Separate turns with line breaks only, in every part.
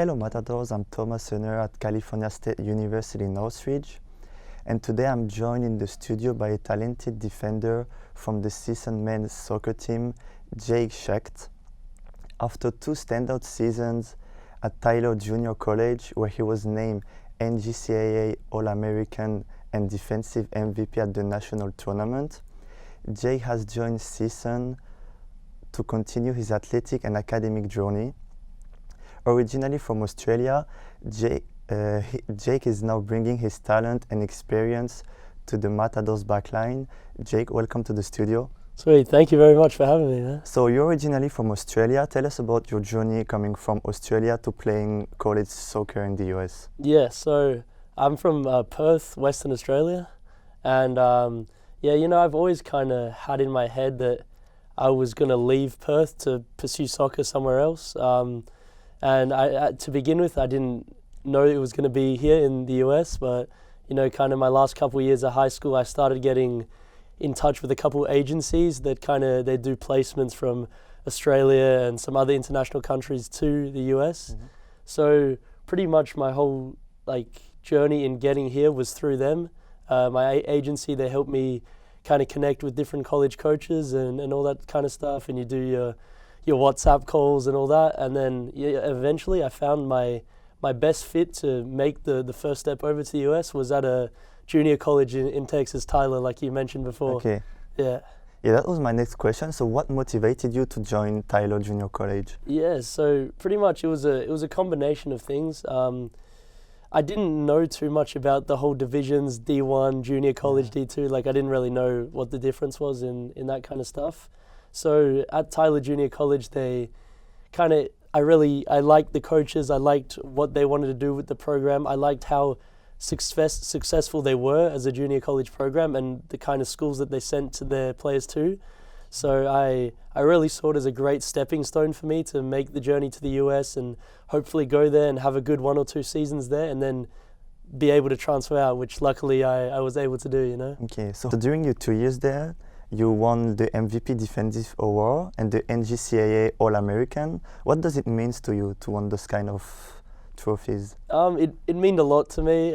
Hello Matadors, I'm Thomas Hunter at California State University Northridge, and today I'm joined in the studio by a talented defender from the CSUN men's soccer team, Jake Schecht. After two standout seasons at Tyler Junior College, where he was named NGCAA All-American and Defensive MVP at the national tournament, Jake has joined CSUN to continue his athletic and academic journey. Originally from Australia, Jake is now bringing his talent and experience to the Matadors backline. Jake, welcome to the studio.
Sweet, thank you very much for having me, man.
So you're originally from Australia. Tell us about your journey coming from Australia to playing college soccer in the US.
Yeah, so I'm from Perth, Western Australia. And I've always kind of had in my head that I was going to leave Perth to pursue soccer somewhere else. And to begin with, I didn't know it was going to be here in the US, but, kind of my last couple of years of high school, I started getting in touch with a couple agencies that they do placements from Australia and some other international countries to the US. Mm-hmm. So pretty much my whole journey in getting here was through them. My agency, they helped me kind of connect with different college coaches and all that kind of stuff, and you do your WhatsApp calls and all that, and then eventually I found my best fit to make the first step over to the US was at a junior college in Texas, Tyler, like you mentioned before.
Okay.
Yeah,
that was my next question. So what motivated you to join Tyler Junior College?
Yeah, so pretty much it was a combination of things. I didn't know too much about the whole divisions, D1, junior college, D2. I didn't really know what the difference was in that kind of stuff. So at Tyler Junior College, I liked the coaches. I liked what they wanted to do with the program. I liked how successful they were as a junior college program and the kind of schools that they sent to their players to. So I really saw it as a great stepping stone for me to make the journey to the US and hopefully go there and have a good 1 or 2 seasons there and then be able to transfer out, which luckily I was able to do,
Okay, so during your 2 years there, you won the MVP Defensive Award and the NGCAA All-American. What does it mean to you to win those kind of trophies?
It meant a lot to me.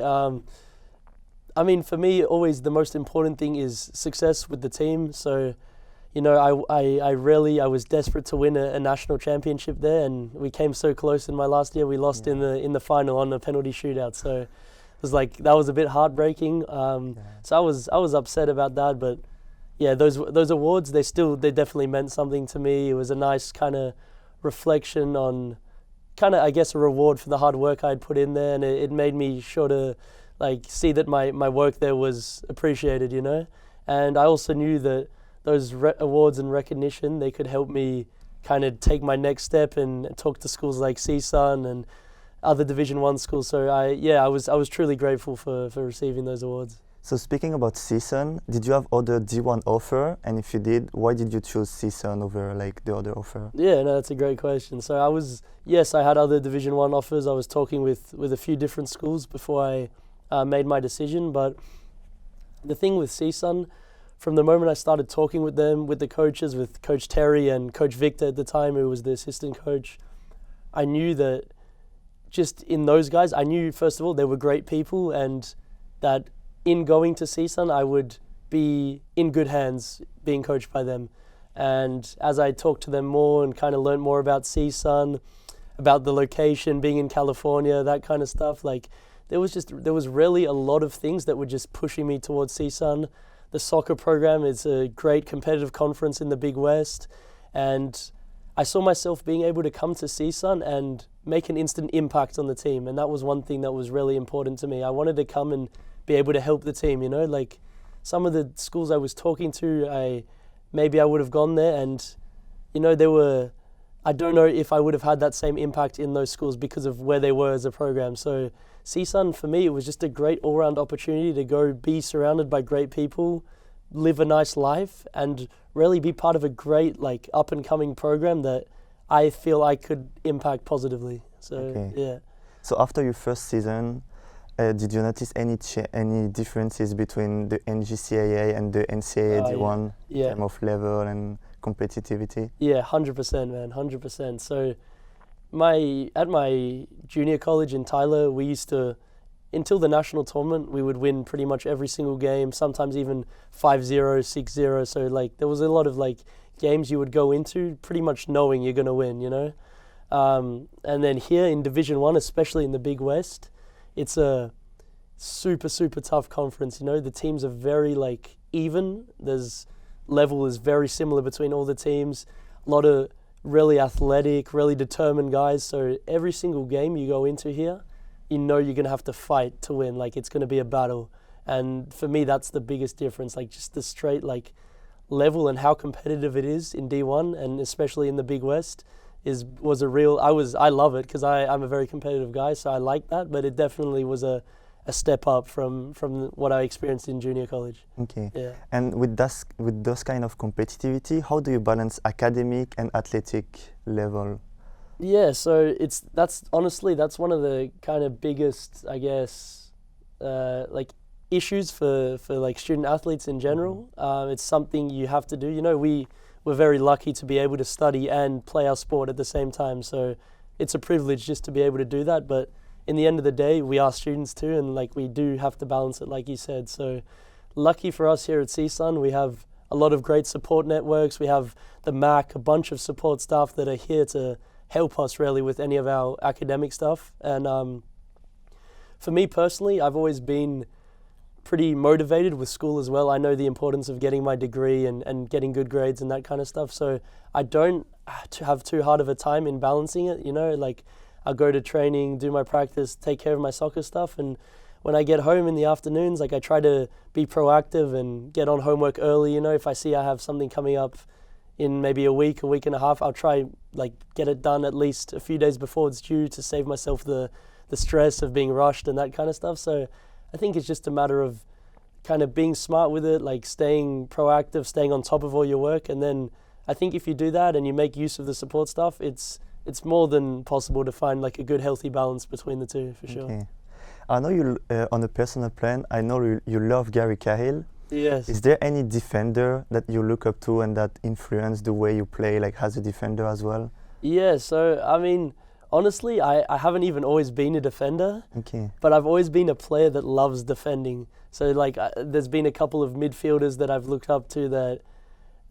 For me, always the most important thing is success with the team. So, I was desperate to win a national championship there, and we came so close in my last year. We lost in the final on a penalty shootout. So it was that was a bit heartbreaking. So I was upset about that, but yeah, those awards, they definitely meant something to me. It was a nice kind of reflection on I guess a reward for the hard work I'd put in there, and it made me sure to see that my work there was appreciated, And I also knew that those awards and recognition, they could help me kind of take my next step and talk to schools like CSUN and other Division 1 schools. So I was truly grateful for receiving those awards.
So speaking about CSUN, did you have other D1 offer? And if you did, why did you choose CSUN over the other offer?
Yeah, no, that's a great question. So I had other Division 1 offers. I was talking with a few different schools before I made my decision. But the thing with CSUN, from the moment I started talking with them, with the coaches, with Coach Terry and Coach Victor at the time, who was the assistant coach, I knew that just in those guys, I knew, first of all, they were great people, and that in going to CSUN, I would be in good hands being coached by them. And as I talked to them more and kind of learned more about CSUN, about the location, being in California, that kind of stuff, there was really a lot of things that were just pushing me towards CSUN. The soccer program is a great competitive conference in the Big West, and I saw myself being able to come to CSUN and make an instant impact on the team, and that was one thing that was really important to me. I wanted to come and be able to help the team, some of the schools I was talking to, maybe I would have gone there, and I don't know if I would have had that same impact in those schools because of where they were as a program. So CSUN, for me, it was just a great all-round opportunity to go be surrounded by great people, live a nice life, and really be part of a great up-and-coming program that I feel I could impact positively. So
okay.
Yeah.
So after your first season, did you notice any differences between the NGCAA and the NCAA D1 in terms of level and competitivity?
Yeah, 100%, man, 100%. So at my junior college in Tyler, we used to, until the national tournament, we would win pretty much every single game, sometimes even 5-0, 6-0. So like there was a lot of like games you would go into pretty much knowing you're going to win, you know. And then here in Division 1, especially in the Big West, it's a super, super tough conference, you know. The teams are very like even. Level is very similar between all the teams. A lot of really athletic, really determined guys. So every single game you go into here, you know you're going to have to fight to win. Like it's going to be a battle. And for me, that's the biggest difference. Like just the straight like level and how competitive it is in D1 and especially in the Big West was a real. I love it because I'm a very competitive guy, so I like that. But it definitely was a step up from what I experienced in junior college.
Okay.
Yeah.
And with those kind of competitivity, how do you balance academic and athletic level?
Yeah, so that's one of the kind of biggest, I guess, like issues for like student athletes in general. It's something you have to do. You know, we're very lucky to be able to study and play our sport at the same time. So it's a privilege just to be able to do that. But in the end of the day, we are students too, and like we do have to balance it, like you said. So lucky for us here at CSUN, we have a lot of great support networks. We have the MAC, a bunch of support staff that are here to help us really with any of our academic stuff. And for me personally, I've always been pretty motivated with school as well. I know the importance of getting my degree and getting good grades and that kind of stuff. So I don't have too hard of a time in balancing it, you know, like I'll go to training, do my practice, take care of my soccer stuff. And when I get home in the afternoons, like I try to be proactive and get on homework early. You know, if I see I have something coming up in maybe a week and a half, I'll try like get it done at least a few days before it's due to save myself the stress of being rushed and that kind of stuff. So I think it's just a matter of kind of being smart with it, like staying proactive, staying on top of all your work. And then I think if you do that and you make use of the support stuff, it's more than possible to find like a good healthy balance between the two, for sure.
Okay. I know you, on a personal plan, I know you love Gary Cahill.
Yes.
Is there any defender that you look up to and that influence the way you play, like as a defender as well?
Yeah, so I mean, honestly, I haven't even always been a defender,
Okay.
but I've always been a player that loves defending. So like there's been a couple of midfielders that I've looked up to that,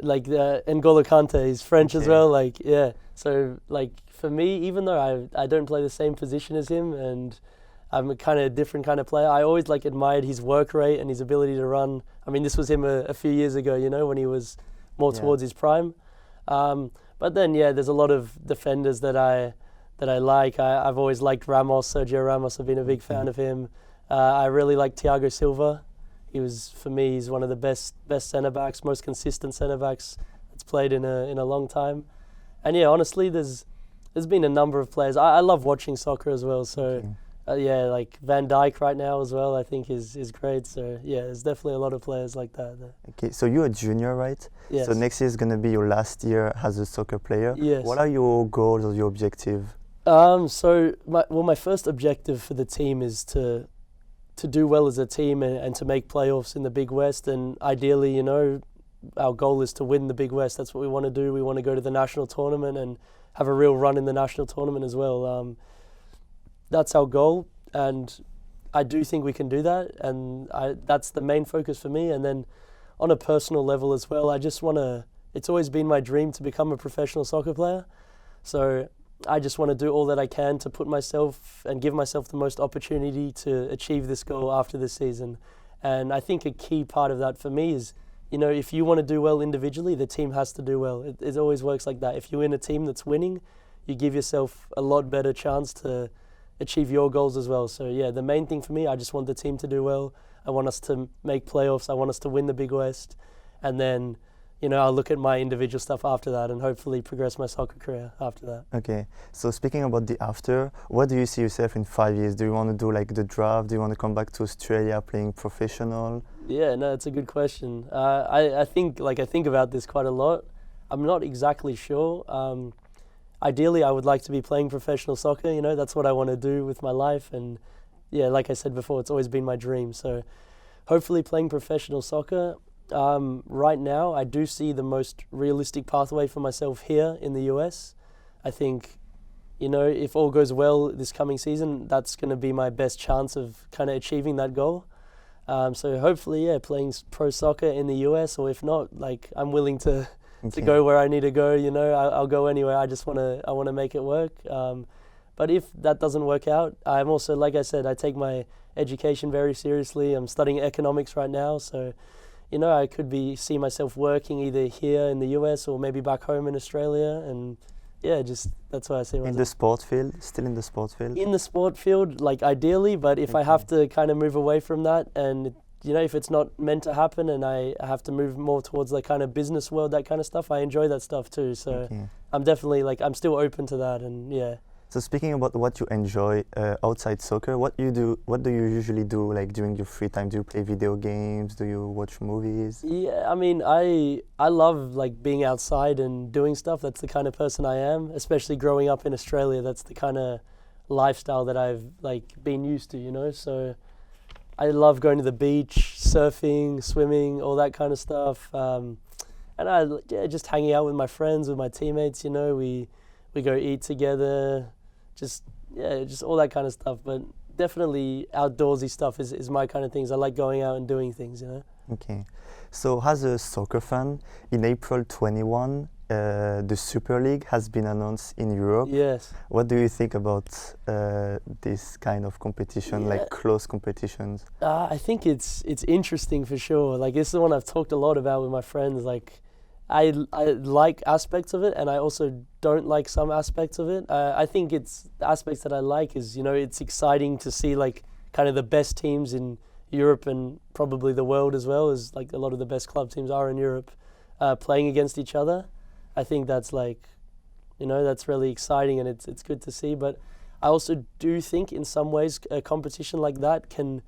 like N'Golo Kante, he's French as well, like, yeah. So like for me, even though I don't play the same position as him and I'm a kind of different kind of player, I always like admired his work rate and his ability to run. I mean, this was him a few years ago, you know, when he was more towards his prime. But then, yeah, there's a lot of defenders that I like. I've always liked Sergio Ramos. I've been a big fan of him. I really like Thiago Silva. For me, he's one of the best centre backs, most consistent centre backs that's played in a long time. And yeah, honestly, there's been a number of players. I love watching soccer as well. So yeah, like Van Dijk right now as well, I think is great. So yeah, there's definitely a lot of players like that.
Okay, so you're a junior, right?
Yes.
So next year is going to be your last year as a soccer player.
Yes.
What are your goals or your objective?
So my first objective for the team is to do well as a team and to make playoffs in the Big West. And ideally, you know, our goal is to win the Big West. That's what we want to do. We want to go to the national tournament and have a real run in the national tournament as well. That's our goal, and I do think we can do that. And that's the main focus for me. And then on a personal level as well, I just want to. It's always been my dream to become a professional soccer player. So I just want to do all that I can to put myself and give myself the most opportunity to achieve this goal after this season. And I think a key part of that for me is, you know, if you want to do well individually, the team has to do well. It always works like that. If you're in a team that's winning, you give yourself a lot better chance to achieve your goals as well. So yeah, the main thing for me, I just want the team to do well. I want us to make playoffs. I want us to win the Big West. And then, you know, I'll look at my individual stuff after that and hopefully progress my soccer career after that.
Okay, so speaking about the after, what do you see yourself in 5 years? Do you want to do like the draft? Do you want to come back to Australia playing professional?
Yeah, no, it's a good question. I think about this quite a lot. I'm not exactly sure. Ideally, I would like to be playing professional soccer. You know, that's what I want to do with my life. And yeah, like I said before, it's always been my dream. So hopefully playing professional soccer. Right now, I do see the most realistic pathway for myself here in the US. I think you know, if all goes well this coming season, that's going to be my best chance of kind of achieving that goal. So hopefully, yeah, playing pro soccer in the US, or if not, like I'm willing to go where I need to go. You know, I'll go anywhere. I want to make it work. But if that doesn't work out, I'm also, like I said, I take my education very seriously. I'm studying economics right now, so you know, I could see myself working either here in the US or maybe back home in Australia, and yeah, just that's why I see myself.
In the sport field, still in the sport field?
In the sport field, like ideally, but if I have to kind of move away from that, and you know, if it's not meant to happen and I have to move more towards the kind of business world, that kind of stuff, I enjoy that stuff too. So I'm definitely I'm still open to that, and yeah.
So speaking about what you enjoy outside soccer, what do you usually do like during your free time? Do you play video games? Do you watch movies?
Yeah, I mean, I love like being outside and doing stuff. That's the kind of person I am, especially growing up in Australia. That's the kind of lifestyle that I've like been used to, you know. So I love going to the beach, surfing, swimming, all that kind of stuff. And just hanging out with my friends, with my teammates, you know. We go eat together. Just all that kind of stuff, but definitely outdoorsy stuff is my kind of things. I like going out and doing things, you know.
Okay, so as a soccer fan, in April 21, the Super League has been announced in Europe.
Yes.
What do you think about this kind of competition, like close competitions?
I think it's interesting for sure. Like, this is the one I've talked a lot about with my friends. Like, I like aspects of it, and I also don't like some aspects of it. I think it's the aspects that I like is, you know, it's exciting to see like kind of the best teams in Europe and probably the world as well, as like a lot of the best club teams are in Europe, playing against each other. I think that's like, you know, that's really exciting, and it's good to see. But I also do think in some ways a competition like that can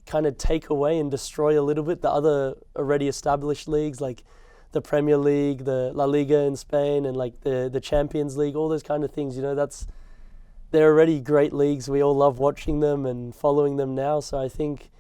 kind of take away and destroy a little bit the other already established leagues, like the Premier League, the La Liga in Spain, and like the Champions League, all those kind of things. You know, they're already great leagues. We all love watching them and following them now. So I think,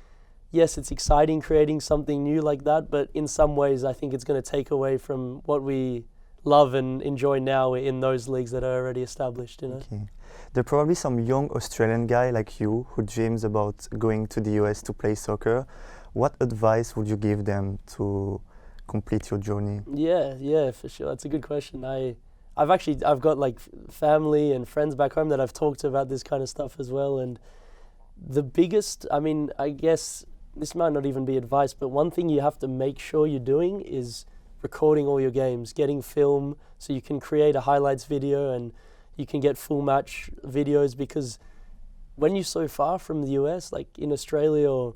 yes, it's exciting creating something new like that, but in some ways I think it's going to take away from what we love and enjoy now in those leagues that are already established, you know.
Okay. There are probably some young Australian guy like you who dreams about going to the US to play soccer. What advice would you give them to complete your journey?
Yeah, for sure. That's a good question. I've got like family and friends back home that I've talked to about this kind of stuff as well. And the biggest, I mean, I guess this might not even be advice, but one thing you have to make sure you're doing is recording all your games, getting film so you can create a highlights video and you can get full match videos, because when you're so far from the US, like in Australia or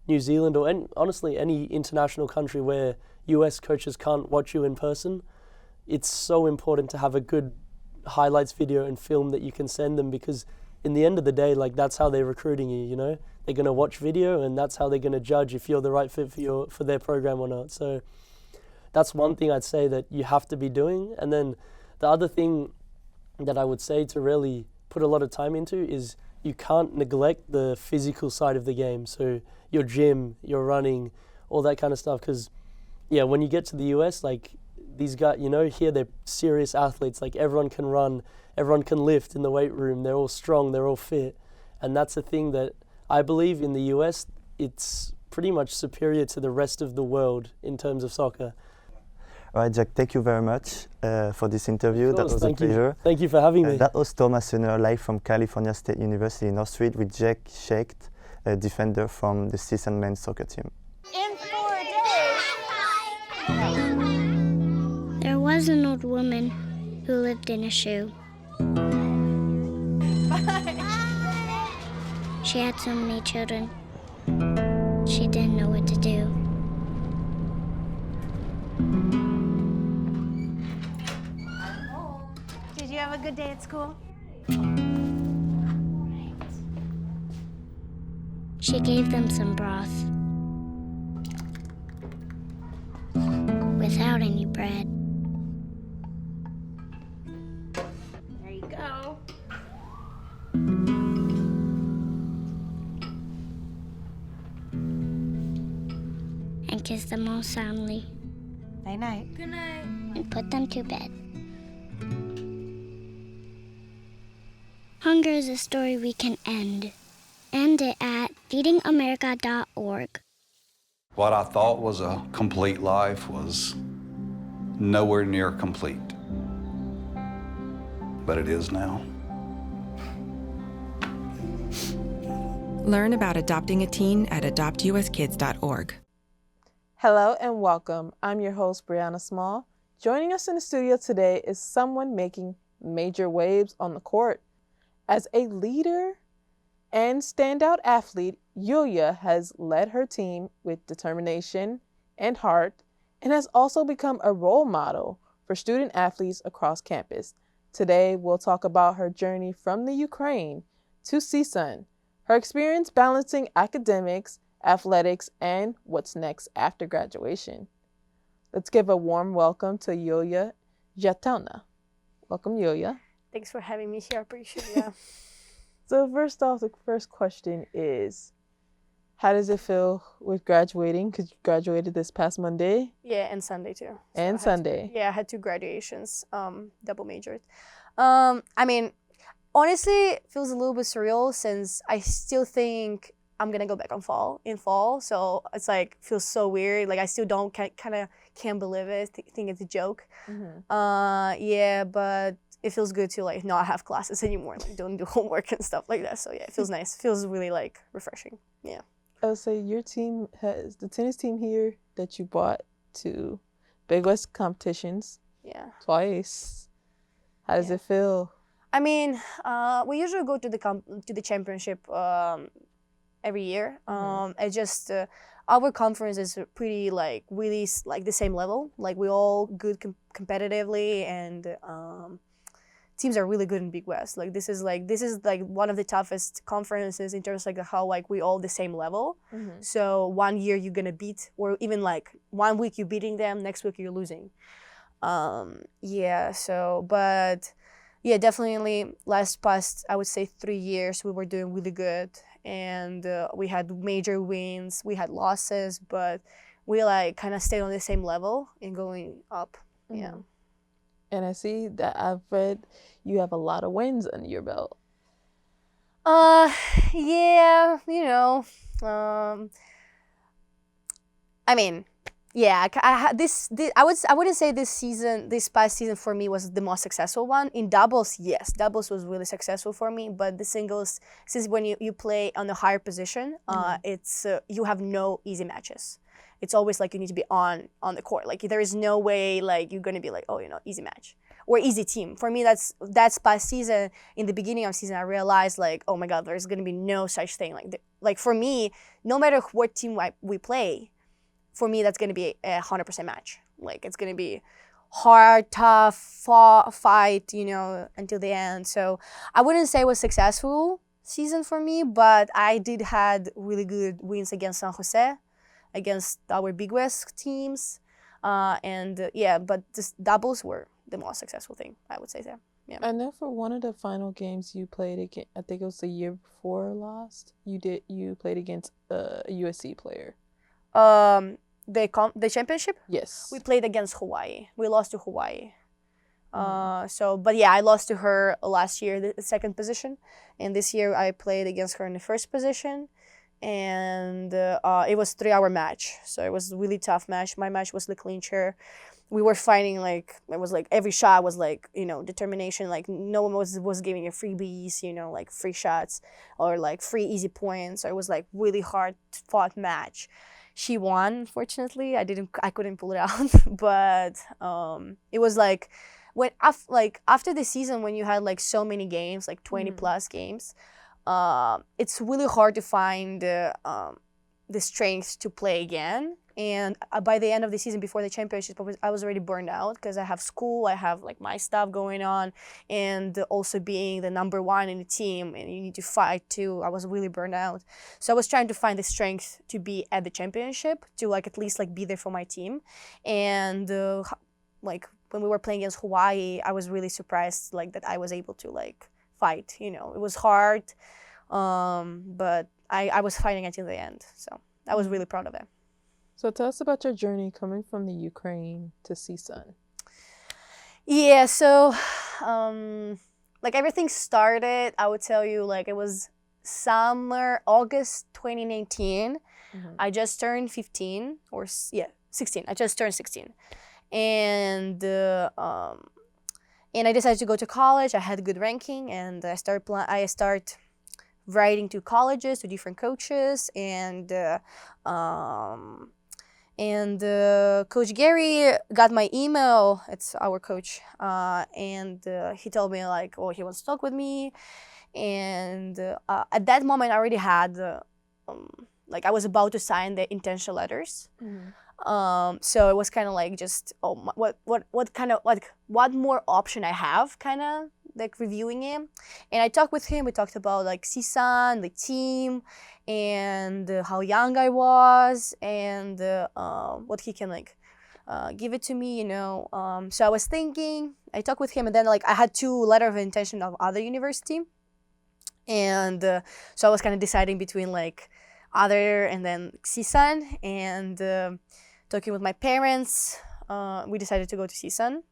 New Zealand, or honestly any international country where US coaches can't watch you in person, it's so important to have a good highlights video and film that you can send them, because in the end of the day, like that's how they're recruiting you, you know? They're going to watch video, and that's how they're going to judge if you're the right fit for their program or not. So that's one thing I'd say that you have to be doing. And then the other thing that I would say to really put a lot of time into is you can't neglect the physical side of the game. So your gym, your running, all that kind of stuff, because yeah, when you get to the US, like these guys, you know, here they're serious athletes. Like everyone can run, everyone can lift in the weight room. They're all strong, they're all fit. And that's the thing that I believe in the US, it's pretty much superior to the rest of the world in terms of soccer.
All right, Jack, thank you very much for this interview. That was a pleasure.
Thank you for having me.
That was Thomas Sönner, live from California State University in Northridge with Jack Shecht, a defender from the CSUN men's soccer team.
In 4 days. There was an old woman who lived in a shoe. She had so many children. She didn't know what to do.
Did you have a good day at school?
She gave them some broth without any bread.
There you go.
And kissed them all soundly
Night night.
and put them to bed. Hunger is a story we can end. End it at feedingamerica.org.
What I thought was a complete life was nowhere near complete, but it is now.
Learn about adopting a teen at adoptuskids.org.
Hello and welcome. I'm your host, Breanna Small. Joining us in the studio today is someone making major waves on the court. As a leader and standout athlete, Yuliia has led her team with determination and heart and has also become a role model for student athletes across campus. Today, we'll talk about her journey from the Ukraine to CSUN, her experience balancing academics, athletics, and what's next after graduation. Let's give a warm welcome to Yuliia Zhytelna. Welcome, Yuliia.
Thanks for having me here. I appreciate it. Yeah.
So first off, the first question is, how does it feel with graduating? Because you graduated this past Monday.
Yeah, and Sunday too.
And Sunday.
I had two graduations, double majored. I mean, honestly, it feels a little bit surreal since I still think I'm gonna go back in fall. So it's like feels so weird. Like I still can't believe it. Think it's a joke.
Mm-hmm.
Yeah, but it feels good to like not have classes anymore. Like don't do homework and stuff like that. So yeah, it feels nice. It feels really like refreshing. Yeah.
I would say your team has the tennis team here that you brought to Big West competitions.
Yeah.
Twice. How does it feel?
I mean, we usually go to the championship every year. It's just our conference is pretty like really like the same level. Like we all good competitively, and teams are really good in Big West. Like this is like one of the toughest conferences in terms of like how like we all the same level.
Mm-hmm.
So one year you're gonna beat, or even like 1 week you're beating them, next week you're losing. Yeah. So, but yeah, definitely past I would say 3 years we were doing really good, and we had major wins, we had losses, but we like kind of stayed on the same level and going up.
Mm-hmm.
Yeah.
And I see that I've read you have a lot of wins under your belt.
Yeah, I mean, yeah, I wouldn't say this past season for me was the most successful one. In doubles, yes, doubles was really successful for me, but the singles, since when you play on a higher position, it's you have no easy matches. It's always like you need to be on the court. Like there is no way like you're gonna be like, oh, easy match or easy team. For me, that's past season. In the beginning of season, I realized like, oh my God, there's gonna be no such thing. Like for me, no matter what team we play, for me that's gonna be 100% match. Like it's gonna be hard, tough, fight, until the end. So I wouldn't say it was successful season for me, but I did had really good wins against San Jose, against our Big West teams, but just doubles were the most successful thing, I would say. So, yeah.
I know for one of the final games you played against, I think it was the year before last, you played against a USC player.
The championship?
Yes.
We played against Hawaii. We lost to Hawaii. But yeah, I lost to her last year, the second position, and this year I played against her in the first position. And it was 3-hour match, so it was a really tough match. My match was the clincher. We were fighting like it was like every shot was like determination. Like no one was giving you freebies, like free shots or like free easy points. So it was like really hard fought match. She won, unfortunately. I couldn't pull it out, but it was like when after the season when you had like so many games, like 20 plus games. It's really hard to find the strength to play again. And by the end of the season, before the championship, I was already burned out because I have school, I have like my stuff going on, and also being the number one in the team, and you need to fight too. I was really burned out, so I was trying to find the strength to be at the championship, to like at least like be there for my team. And like when we were playing against Hawaii, I was really surprised like that I was able to like fight. It was hard, but I was fighting until the end, so I was really proud of it.
So tell us about your journey coming from the Ukraine to CSUN.
Yeah, so like everything started, I would tell you, like it was summer, August 2019. I just turned 15 or 16. I just turned 16. And I decided to go to college. I had a good ranking, and I start writing to colleges, to different coaches, and Coach Gary got my email. It's our coach, and he told me like, oh, he wants to talk with me, and at that moment I already had like I was about to sign the intention letters. So it was kind of like just what more option I have, kind of like reviewing him. And I talked with him. We talked about like CSUN, the team, and how young I was, and what he can like give it to me, you know. So I was thinking, I talked with him, and then like I had 2 letter of intention of other university, and so I was kind of deciding between like other and then CSUN, and talking with my parents, we decided to go to CSUN.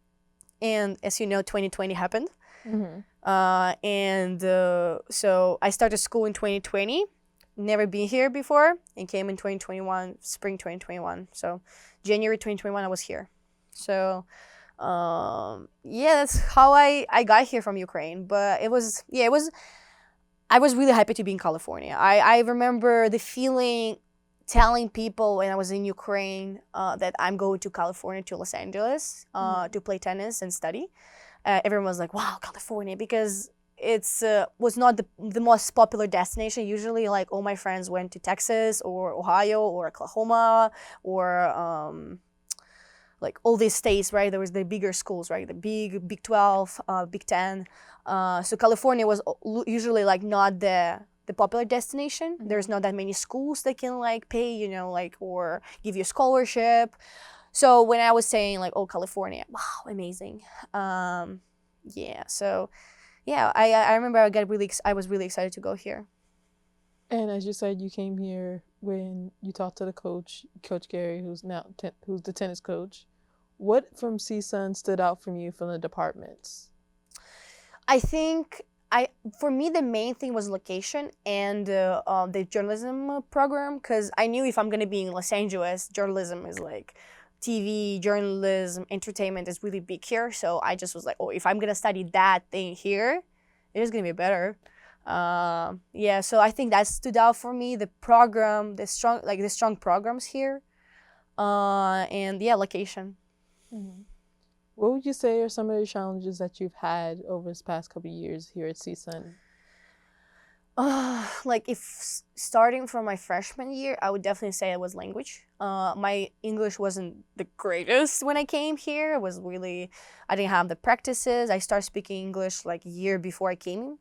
And as you know, 2020 happened. So I started school in 2020, never been here before, and came in 2021, spring 2021. So January 2021, I was here. So that's how I got here from Ukraine. But I was really happy to be in California. I remember the feeling, telling people when I was in Ukraine that I'm going to California, to Los Angeles, to play tennis and study. Everyone was like, wow, California, because it's was not the most popular destination. Usually, like, all my friends went to Texas or Ohio or Oklahoma or like all these states, right? There was the bigger schools, right? The Big 12, Big 10. So California was usually like not the popular destination. There's not that many schools that can like pay, you know, like, or give you a scholarship. So when I was saying like, oh, California, wow, amazing. I remember I was really excited to go here.
And as you said, you came here when you talked to the coach, Coach Gary, who's the tennis coach. What from CSUN stood out from you from the departments?
I think for me, the main thing was location and the journalism program, because I knew if I'm going to be in Los Angeles, journalism is like TV, journalism, entertainment is really big here. So I just was like, oh, if I'm going to study that thing here, it is going to be better. So I think that stood out for me, the program, the strong programs here, location.
What would you say are some of the challenges that you've had over this past couple of years here at CSUN?
Like if starting from my freshman year, I would definitely say it was language. My English wasn't the greatest when I came here. I didn't have the practices. I started speaking English like a year before I came.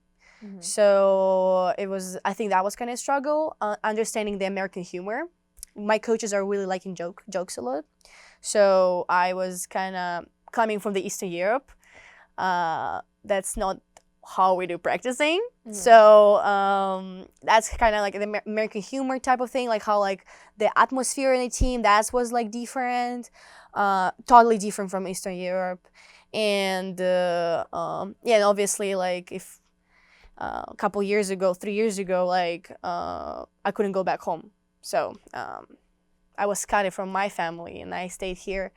So I think that was kind of a struggle, understanding the American humor. My coaches are really liking jokes a lot. So I was kind of coming from the Eastern Europe. That's not how we do practicing. So that's kind of like the American humor type of thing, like how like the atmosphere in the team, that was like different, totally different from Eastern Europe. And obviously like if a couple 3 years ago, like I couldn't go back home. So I was cut from my family and I stayed here.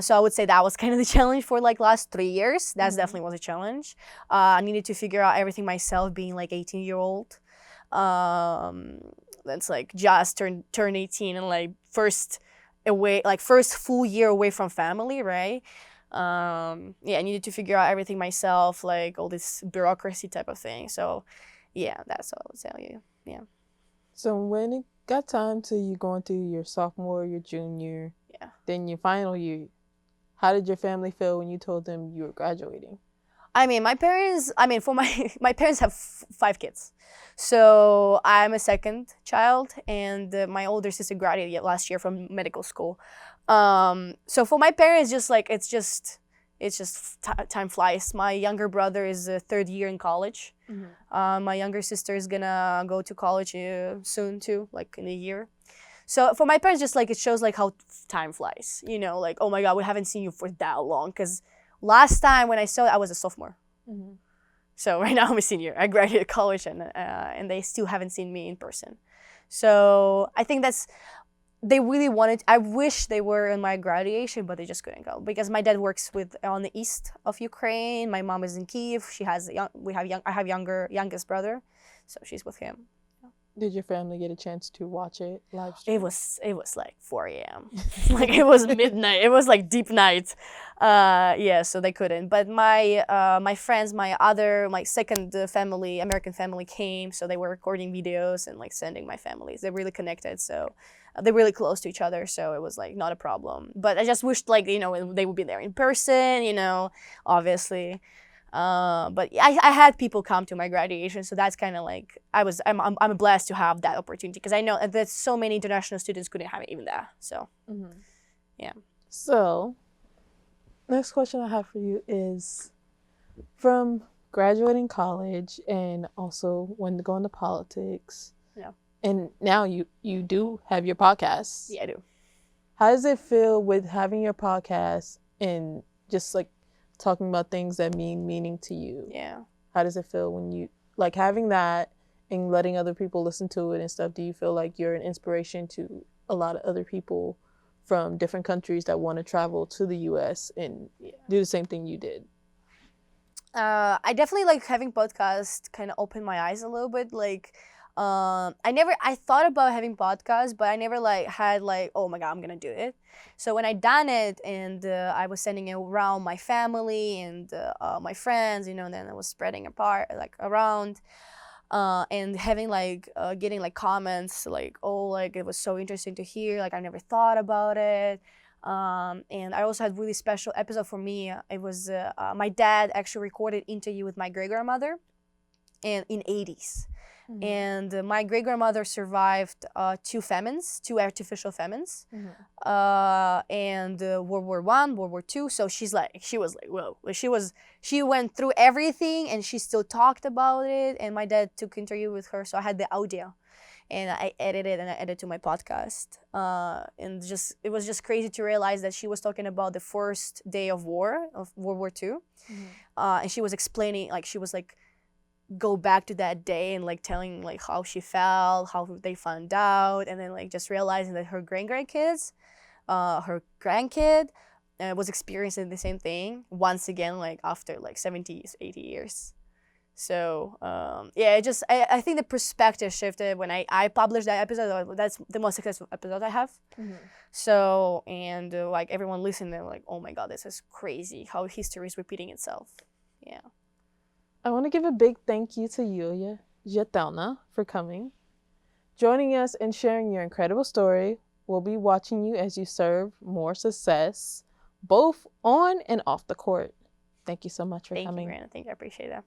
So I would say that was kind of the challenge for like last 3 years. That definitely was a challenge. I needed to figure out everything myself, being like 18-year-old. That's like just turned 18 and like first full year away from family, right? I needed to figure out everything myself, like all this bureaucracy type of thing. So yeah, that's what I would tell you. Yeah.
So when it got time to you going through your sophomore, your junior, then your final year, how did your family feel when you told them you were graduating?
I mean, my parents have 5 kids. So I'm a second child, and my older sister graduated last year from medical school. So for my parents, time flies. My younger brother is a 3rd year in college. My younger sister is gonna go to college soon too, like in a year. So for my parents, just like it shows like how time flies. You know, like, oh my God, we haven't seen you for that long. Because last time when I saw it, I was a sophomore. So right now I'm a senior. I graduated college and they still haven't seen me in person. So I think they really wanted. I wish they were in my graduation, but they just couldn't go because my dad works on the east of Ukraine. My mom is in Kyiv. I have youngest brother, so she's with him.
Did your family get a chance to watch it live stream?
It was like 4 a.m. Like it was midnight. It was like deep night. Yeah, so they couldn't. But my friends, my second family, American family came, so they were recording videos and like sending my families. They're really connected, so they're really close to each other, so it was like not a problem. But I just wished like, they would be there in person, obviously. But I had people come to my graduation, so that's kind of like I'm blessed to have that opportunity because I know that so many international students couldn't have even that. So, yeah.
So, next question I have for you is, from graduating college and also when to go into politics, and now you do have your podcast.
Yeah, I do.
How does it feel with having your podcast and just like talking about things that mean meaning to you?
Yeah.
How does it feel when you like having that and letting other people listen to it and stuff? Do you feel like you're an inspiration to a lot of other people from different countries that want to travel to the US and do the same thing you did?
I definitely like having podcasts kind of opened my eyes a little bit. Like, I thought about having podcasts, but I never like had like, oh my God, I'm gonna do it. So when I done it and I was sending it around my family and my friends, and then I was spreading around, and having getting like comments like, oh, like it was so interesting to hear, like I never thought about it. And I also had really special episode for me. It was my dad actually recorded interview with my great grandmother, and in 80s. And my great grandmother survived two artificial famines, and World War I, World War II. So she was like, whoa. She went through everything, and she still talked about it. And my dad took interview with her, so I had the audio, and I edited to my podcast. And it was just crazy to realize that she was talking about the first day of World War II, and she was explaining, like she was like, go back to that day and like telling like how she felt, how they found out, and then like just realizing that her grandkids, her grandkid was experiencing the same thing once again, like after like 70, 80 years. So I think the perspective shifted when I published that episode. That's the most successful episode I have. So, and like everyone listening, they're like, oh my God, this is crazy how history is repeating itself. Yeah.
I want to give a big thank you to Yuliia Zhytelna for coming, joining us and sharing your incredible story. We'll be watching you as you serve more success, both on and off the court. Thank you so much for coming.
Thank you, Breanna. I appreciate that.